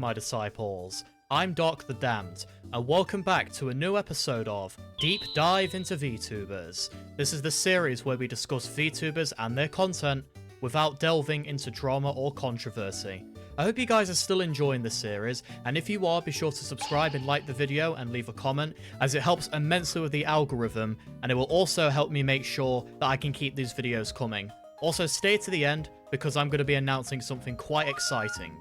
my disciples. I'm Doc the Damned, and welcome back to a new episode of Deep Dive Into Vtubers. This is the series where we discuss Vtubers and their content without delving into drama or controversy. I hope you guys are still enjoying this series, and if you are, be sure to subscribe and like the video and leave a comment, as it helps immensely with the algorithm, and it will also help me make sure that I can keep these videos coming. Also, stay to the end, because I'm going to be announcing something quite exciting.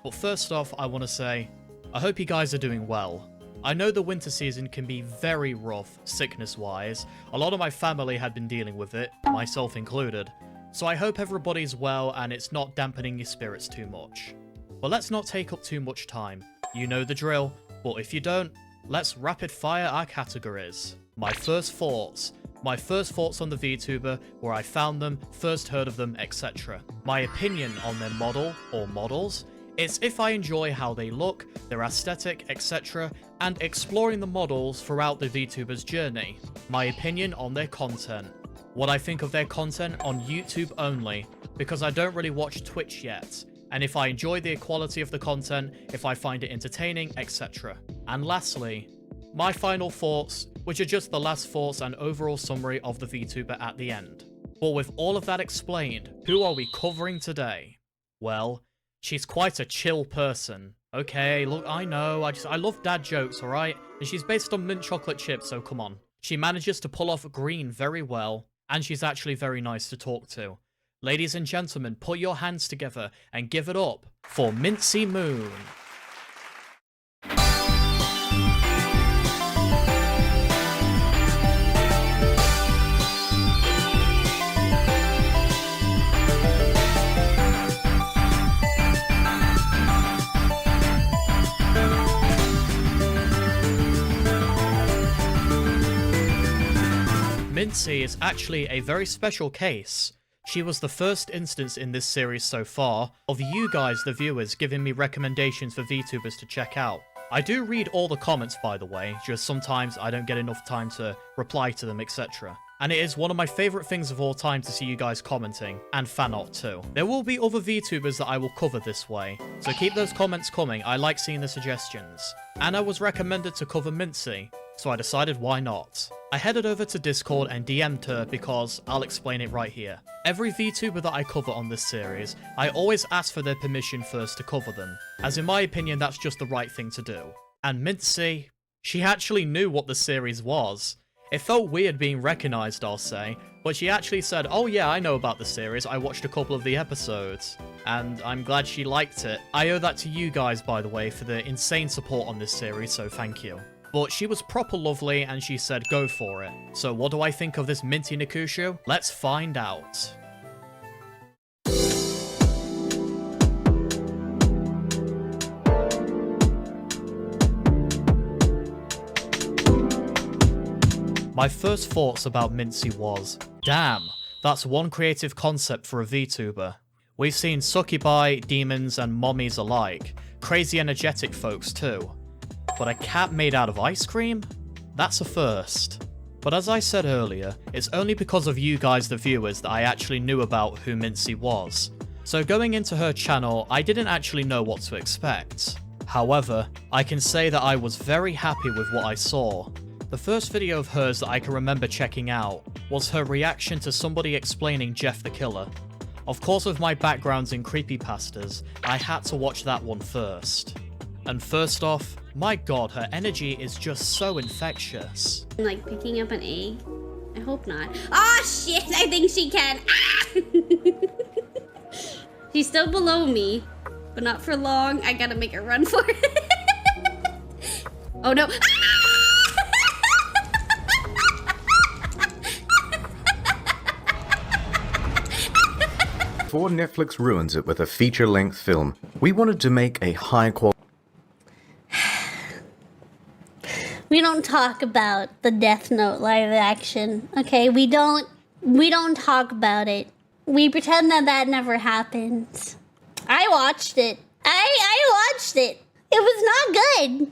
But first off, I want to say, I hope you guys are doing well. I know the winter season can be very rough, sickness-wise. A lot of my family had been dealing with it, myself included. So I hope everybody's well and it's not dampening your spirits too much. But let's not take up too much time. You know the drill, but if you don't, let's rapid fire our categories. My first thoughts on the VTuber, where I found them, first heard of them, etc. My opinion on their model or models. It's if I enjoy how they look, their aesthetic, etc., and exploring the models throughout the VTuber's journey. My opinion on their content. What I think of their content on YouTube only, because I don't really watch Twitch yet, and if I enjoy the quality of the content, if I find it entertaining, etc. And lastly, my final thoughts, which are just the last thoughts and overall summary of the VTuber at the end. But with all of that explained, who are we covering today? Well, she's quite a chill person. Okay, look, I know, I love dad jokes, alright? And she's based on mint chocolate chips, so come on. She manages to pull off green very well, and she's actually very nice to talk to. Ladies and gentlemen, put your hands together and give it up for Mintzeymoon. Mincy is actually a very special case. She was the first instance in this series so far of you guys, the viewers, giving me recommendations for VTubers to check out. I do read all the comments, by the way, just sometimes I don't get enough time to reply to them, etc. And it is one of my favourite things of all time to see you guys commenting, and fan art too. There will be other VTubers that I will cover this way, so keep those comments coming, I like seeing the suggestions. And I was recommended to cover Mincy, so I decided why not. I headed over to Discord and DM'd her because I'll explain it right here. Every VTuber that I cover on this series, I always ask for their permission first to cover them, as in my opinion that's just the right thing to do. And Mincy, she actually knew what the series was. It felt weird being recognized, I'll say, but she actually said, oh yeah, I know about the series, I watched a couple of the episodes, and I'm glad she liked it. I owe that to you guys, by the way, for the insane support on this series, so thank you. But she was proper lovely and she said go for it. So what do I think of this Minty Nakushu? Let's find out. My first thoughts about Mincy was, damn, that's one creative concept for a VTuber. We've seen succubi, demons, and mommies alike. Crazy energetic folks too. But a cat made out of ice cream? That's a first. But as I said earlier, it's only because of you guys the viewers that I actually knew about who Mincy was. So going into her channel, I didn't actually know what to expect. However, I can say that I was very happy with what I saw. The first video of hers that I can remember checking out was her reaction to somebody explaining Jeff the Killer. Of course, with my backgrounds in creepypastas, I had to watch that one first. And first off, my god, her energy is just so infectious. Like picking up an egg? I hope not. Oh shit, I think she can. Ah! She's still below me, but not for long. I gotta make her run for it. Oh no. Before Netflix ruins it with a feature-length film, we wanted to make a high-quality... We don't talk about the Death Note live action, okay? We don't talk about it. We pretend that that never happened. I watched it. I watched it. It was not good.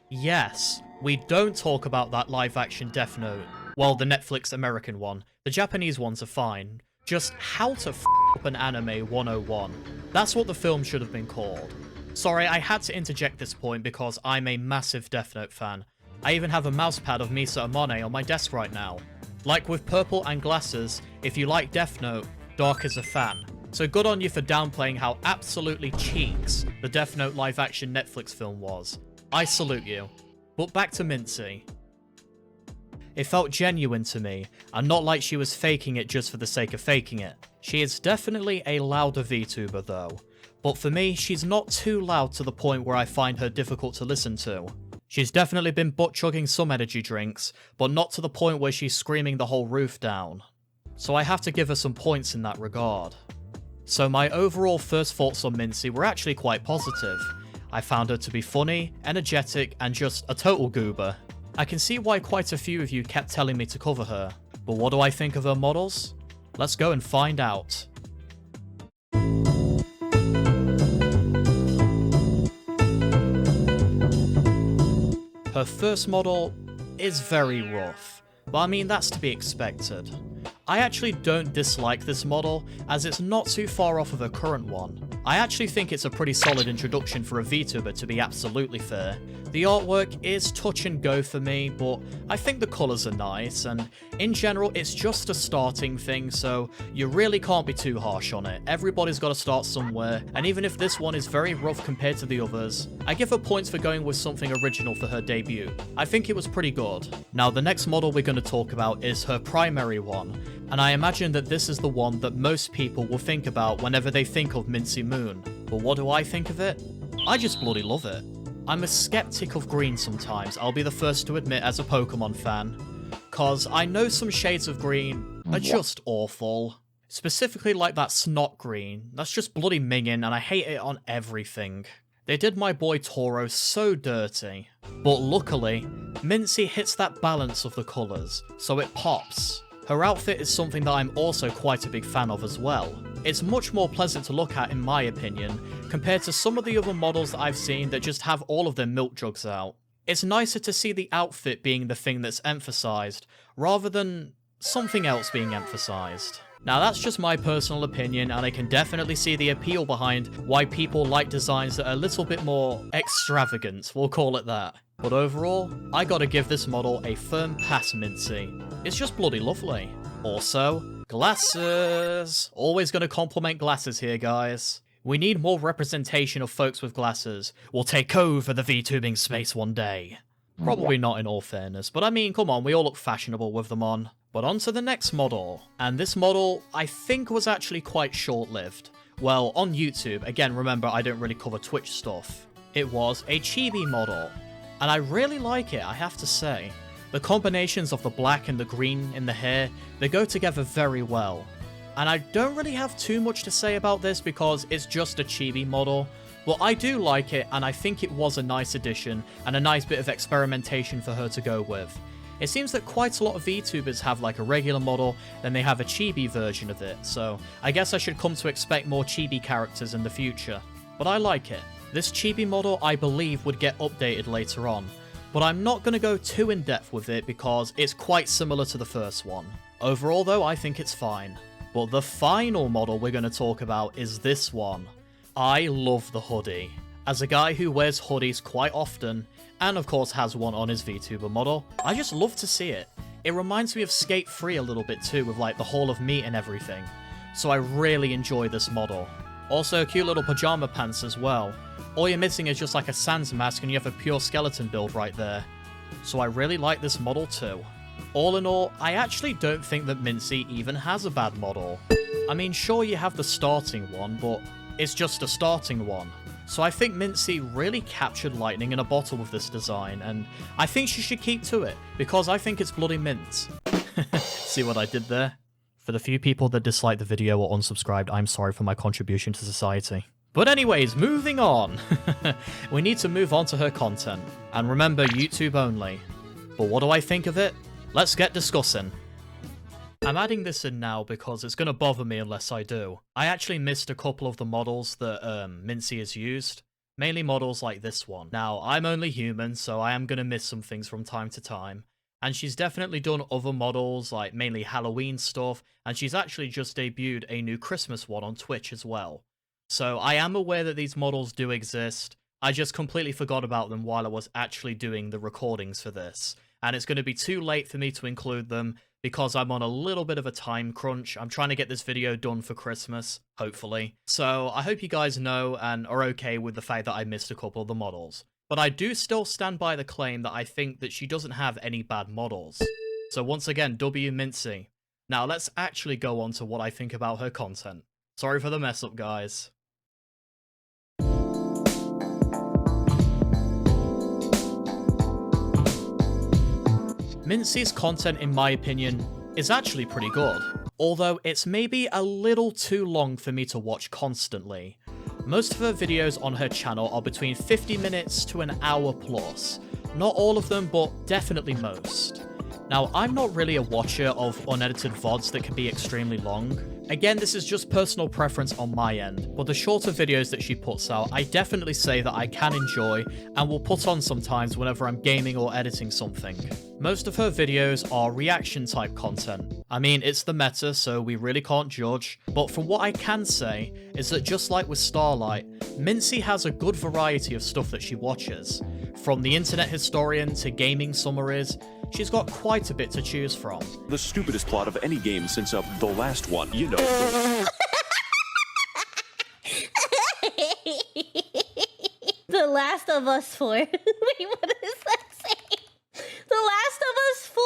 Yes, we don't talk about that live action Death Note. Well, the Netflix American one. The Japanese ones are fine. Just how to f up an anime 101. That's what the film should have been called. Sorry, I had to interject this point because I'm a massive Death Note fan. I even have a mousepad of Misa Amane on my desk right now. Like with Purple and Glasses, if you like Death Note, Dark is a fan. So good on you for downplaying how absolutely cheeks the Death Note live-action Netflix film was. I salute you. But back to Mincy. It felt genuine to me, and not like she was faking it just for the sake of faking it. She is definitely a louder VTuber though, but for me, she's not too loud to the point where I find her difficult to listen to. She's definitely been butt-chugging some energy drinks, but not to the point where she's screaming the whole roof down. So I have to give her some points in that regard. So my overall first thoughts on Mincy were actually quite positive. I found her to be funny, energetic, and just a total goober. I can see why quite a few of you kept telling me to cover her, but what do I think of her models? Let's go and find out. Her first model is very rough, but I mean that's to be expected. I actually don't dislike this model, as it's not too far off of her current one. I actually think it's a pretty solid introduction for a VTuber, to be absolutely fair. The artwork is touch and go for me, but I think the colours are nice, and in general it's just a starting thing, so you really can't be too harsh on it. Everybody's got to start somewhere, and even if this one is very rough compared to the others, I give her points for going with something original for her debut. I think it was pretty good. Now the next model we're going to talk about is her primary one, and I imagine that this is the one that most people will think about whenever they think of Mintzeymoon. But what do I think of it? I just bloody love it. I'm a skeptic of green sometimes, I'll be the first to admit as a Pokemon fan, cause I know some shades of green are just awful. Specifically like that snot green, that's just bloody minging and I hate it on everything. They did my boy Toro so dirty. But luckily, Mincy hits that balance of the colours, so it pops. Her outfit is something that I'm also quite a big fan of as well. It's much more pleasant to look at in my opinion, compared to some of the other models that I've seen that just have all of their milk jugs out. It's nicer to see the outfit being the thing that's emphasised, rather than something else being emphasised. Now that's just my personal opinion, and I can definitely see the appeal behind why people like designs that are a little bit more extravagant, we'll call it that. But overall, I gotta give this model a firm pass, Mincy. It's just bloody lovely. Also, glasses! Always gonna compliment glasses here, guys. We need more representation of folks with glasses. We'll take over the VTubing space one day. Probably not in all fairness, but I mean, come on, we all look fashionable with them on. But on to the next model. And this model, I think, was actually quite short-lived. Well, on YouTube, again, remember, I don't really cover Twitch stuff. It was a chibi model. And I really like it, I have to say. The combinations of the black and the green in the hair, they go together very well. And I don't really have too much to say about this because it's just a chibi model, but I do like it and I think it was a nice addition and a nice bit of experimentation for her to go with. It seems that quite a lot of VTubers have like a regular model, then they have a chibi version of it, so I guess I should come to expect more chibi characters in the future. But I like it. This chibi model, I believe, would get updated later on, but I'm not going to go too in-depth with it because it's quite similar to the first one. Overall though, I think it's fine. But the final model we're going to talk about is this one. I love the hoodie. As a guy who wears hoodies quite often, and of course has one on his VTuber model, I just love to see it. It reminds me of Skate 3 a little bit too, with like the Hall of Meat and everything. So I really enjoy this model. Also cute little pajama pants as well. All you're missing is just like a sans mask and you have a pure skeleton build right there. So I really like this model too. All in all, I actually don't think that Mincy even has a bad model. I mean, sure you have the starting one, but it's just a starting one. So I think Mincy really captured lightning in a bottle with this design, and I think she should keep to it, because I think it's bloody mint. See what I did there? For the few people that dislike the video or unsubscribed, I'm sorry for my contribution to society. But anyways, moving on. We need to move on to her content. And remember, YouTube only. But what do I think of it? Let's get discussing. I'm adding this in now because it's going to bother me unless I do. I actually missed a couple of the models that Mincy has used. Mainly models like this one. Now, I'm only human, so I am going to miss some things from time to time. And she's definitely done other models, like mainly Halloween stuff, and she's actually just debuted a new Christmas one on Twitch as well. So I am aware that these models do exist. I just completely forgot about them while I was actually doing the recordings for this. And it's going to be too late for me to include them because I'm on a little bit of a time crunch. I'm trying to get this video done for Christmas, hopefully. So I hope you guys know and are okay with the fact that I missed a couple of the models. But I do still stand by the claim that I think that she doesn't have any bad models. So once again, W Mincy. Now let's actually go on to what I think about her content. Sorry for the mess up, guys. Mincy's content, in my opinion, is actually pretty good, although it's maybe a little too long for me to watch constantly. Most of her videos on her channel are between 50 minutes to an hour plus. Not all of them, but definitely most. Now, I'm not really a watcher of unedited VODs that can be extremely long. Again, this is just personal preference on my end, but the shorter videos that she puts out, I definitely say that I can enjoy and will put on sometimes whenever I'm gaming or editing something. Most of her videos are reaction type content. I mean, it's the meta, so we really can't judge, but from what I can say is that just like with Starlight, Mincy has a good variety of stuff that she watches. From the internet historian to gaming summaries, she's got quite a bit to choose from. The stupidest plot of any game since the last one, you know. The Last of Us 4. Wait, what does that say? The Last of Us 4,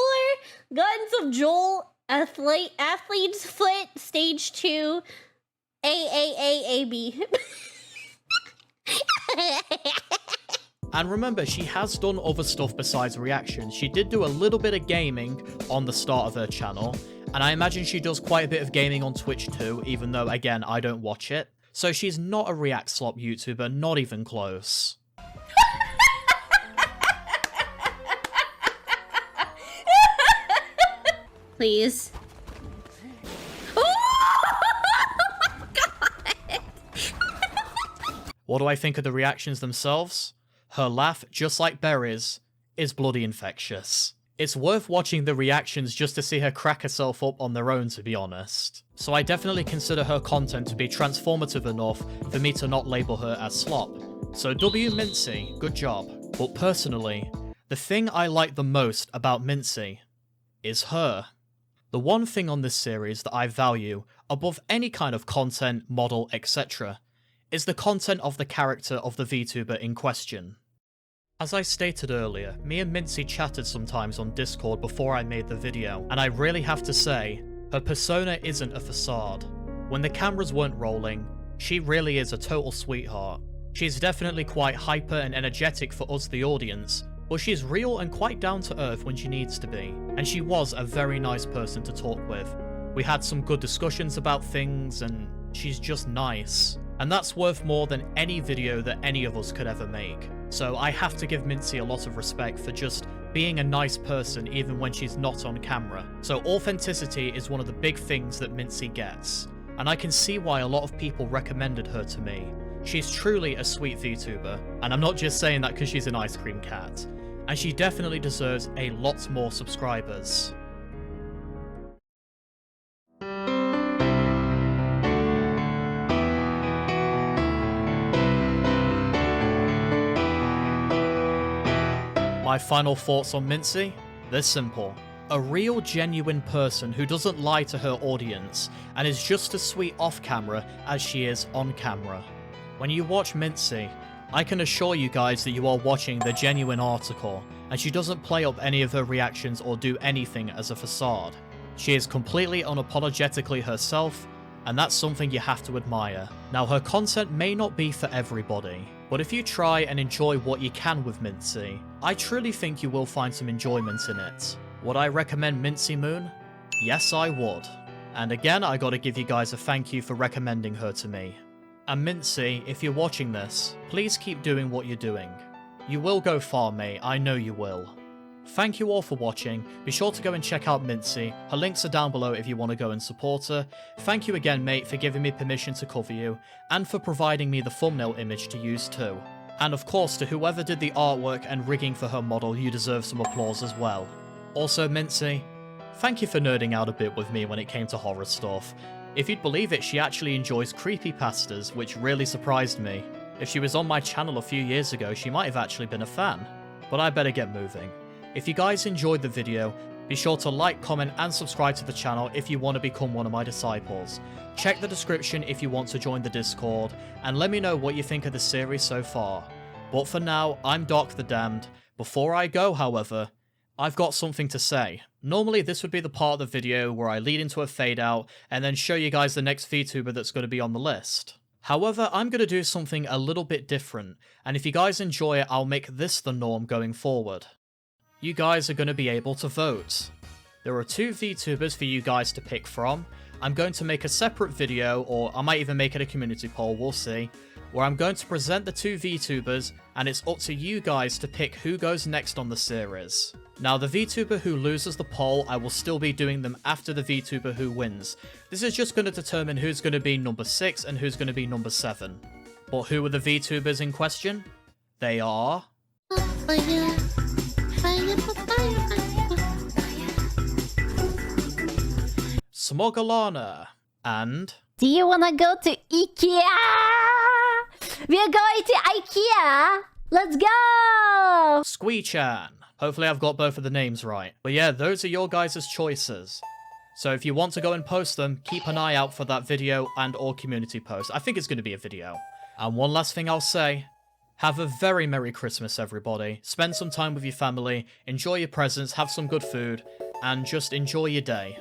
Guns of Joel, Athlete's Foot, Stage 2, AAAAB. And remember, she has done other stuff besides reactions. She did do a little bit of gaming on the start of her channel, and I imagine she does quite a bit of gaming on Twitch too, even though, again, I don't watch it. So she's not a React Slop YouTuber, not even close. Please. What do I think of the reactions themselves? Her laugh, just like Berry's, is bloody infectious. It's worth watching the reactions just to see her crack herself up on their own, to be honest. So I definitely consider her content to be transformative enough for me to not label her as slop. So W Mincy, good job. But personally, the thing I like the most about Mincy is her. The one thing on this series that I value above any kind of content, model, etc. is the content of the character of the VTuber in question. As I stated earlier, me and Mincy chatted sometimes on Discord before I made the video, and I really have to say, her persona isn't a facade. When the cameras weren't rolling, she really is a total sweetheart. She's definitely quite hyper and energetic for us the audience, but she's real and quite down to earth when she needs to be, and she was a very nice person to talk with. We had some good discussions about things, and she's just nice. And that's worth more than any video that any of us could ever make. So I have to give Mincy a lot of respect for just being a nice person even when she's not on camera. So authenticity is one of the big things that Mincy gets. And I can see why a lot of people recommended her to me. She's truly a sweet VTuber, and I'm not just saying that because she's an ice cream cat. And she definitely deserves a lot more subscribers. My final thoughts on Mincy? They're simple. A real genuine person who doesn't lie to her audience and is just as sweet off camera as she is on camera. When you watch Mincy, I can assure you guys that you are watching the genuine article, and she doesn't play up any of her reactions or do anything as a facade. She is completely unapologetically herself, and that's something you have to admire. Now, her content may not be for everybody, but if you try and enjoy what you can with Mincy, I truly think you will find some enjoyment in it. Would I recommend Mintzeymoon? Yes, I would. And again, I gotta give you guys a thank you for recommending her to me. And Mincy, if you're watching this, please keep doing what you're doing. You will go far, mate, I know you will. Thank you all for watching. Be sure to go and check out Mincy. Her links are down below if you want to go and support her. Thank you again, mate, for giving me permission to cover you, and for providing me the thumbnail image to use too. And of course, to whoever did the artwork and rigging for her model, you deserve some applause as well. Also, Mincy, thank you for nerding out a bit with me when it came to horror stuff. If you'd believe it, she actually enjoys creepypastas, which really surprised me. If she was on my channel a few years ago, she might have actually been a fan. But I better get moving. If you guys enjoyed the video, be sure to like, comment, and subscribe to the channel if you want to become one of my disciples. Check the description if you want to join the Discord, and let me know what you think of the series so far. But for now, I'm Doc the Damned. Before I go, however, I've got something to say. Normally this would be the part of the video where I lead into a fade out and then show you guys the next VTuber that's going to be on the list. However, I'm going to do something a little bit different, and if you guys enjoy it, I'll make this the norm going forward. You guys are going to be able to vote. There are 2 VTubers for you guys to pick from. I'm going to make a separate video, or I might even make it a community poll, we'll see, where I'm going to present the 2 VTubers, and it's up to you guys to pick who goes next on the series. Now, the VTuber who loses the poll, I will still be doing them after the VTuber who wins. This is just going to determine who's going to be number 6 and who's going to be number 7. But who are the VTubers in question? They are... Smogalana and... Do you wanna go to IKEA? We're going to IKEA! Let's go! Squee-chan. Hopefully I've got both of the names right. But yeah, those are your guys' choices. So if you want to go and post them, keep an eye out for that video and or community post. I think it's going to be a video. And one last thing I'll say. Have a very Merry Christmas, everybody. Spend some time with your family, enjoy your presents, have some good food, and just enjoy your day.